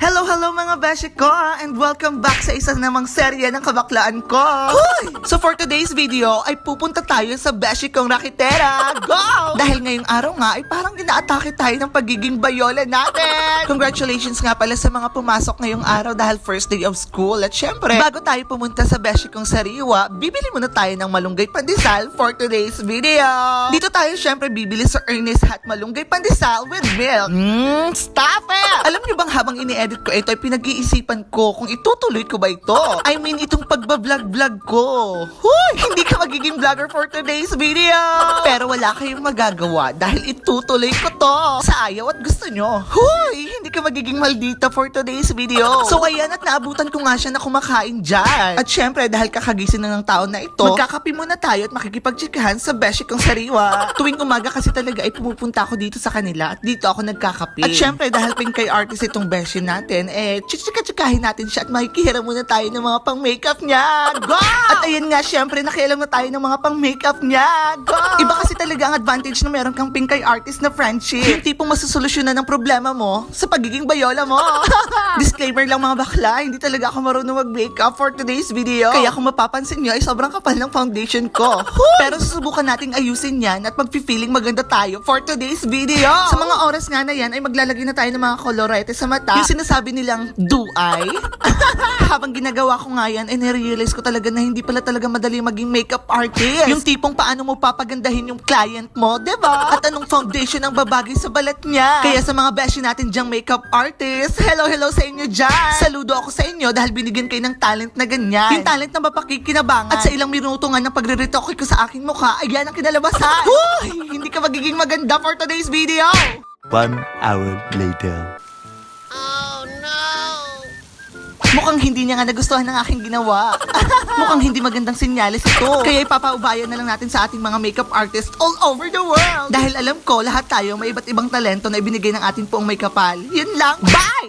Hello, mga beshi ko, and welcome back sa isa namang serye ng kabaklaan ko. Hoy! So for today's video, ay pupunta tayo sa beshi kong rakitera. Go! Dahil ngayong araw nga, ay parang inaatake tayo ng pagiging bayola natin. Congratulations nga pala sa mga pumasok ngayong araw dahil first day of school. At syempre, bago tayo pumunta sa beshi kong sariwa, bibili muna tayo ng malunggay pandesal for today's video. Dito tayo syempre bibili sa Ernest Hot Malunggay Pandesal with milk. Stop it! Alam niyo bang habang ini-edit ko ito ay pinag-iisipan ko kung itutuloy ko ba ito? I mean, itong pagbablog-vlog ko. Huy! Hindi ka magiging vlogger for today's video! Pero wala kayong magagawa dahil itutuloy ko to sa ayaw at gusto nyo. Huy! Hindi ka magiging maldita for today's video. So ayan, at naabutan ko nga siya na kumakain dyan. At syempre, dahil kakagising na ng taon na ito, magkakape muna tayo at makikipagtsikahan sa beshi kong sariwa. Tuwing umaga kasi talaga ay pumupunta ako dito sa kanila at dito ako nagkakape. At syempre, dahil pink kay artist itong beshi natin, chika-chikahin natin siya at makikihiram muna tayo ng mga pang-makeup niya. Go! At ayan nga, syempre, nakialam na tayo ng mga pang-makeup niya. Go! Iba kasi talaga ang advantage na meron kang pink kay artist na friendship. Yung tipong masusolusyonan ng problema mo sa pagiging bayola mo. Disclaimer lang mga bakla, hindi talaga ako marunong mag-makeup for today's video. Kaya kung mapapansin nyo, ay sobrang kapal ng foundation ko. Pero susubukan nating ayusin yan at mag-feeling maganda tayo for today's video. Sa mga oras nga na yan, ay maglalagay na tayo ng mga kolorete sa mata. Yung sinasabi nilang, do I? Habang ginagawa ko nga yan, ay narealize ko talaga na hindi pala talaga madali maging makeup artist. Yung tipong paano mo papagandahin yung client mo, diba? At anong foundation ang babagay sa balat niya. Kaya sa mga beshi natin dyang makeup artist, hello sa inyo dyan. Saludo ako sa inyo dahil binigyan kayo ng talent na ganyan. Yung talent na mapakikinabangan. At sa ilang minuto nga ng pagre-retoke ko sa aking mukha, ayan ang kinalabasan. Huy! Hindi ka magiging maganda for today's video. 1 hour later. Mukhang hindi niya nga nagustuhan ng aking ginawa. Mukhang hindi magandang sinyalis ito. Kaya ipapaubayan na lang natin sa ating mga makeup artists all over the world. Dahil alam ko, lahat tayo may iba't ibang talento na ibinigay ng ating poong may kapal. Yun lang. Bye!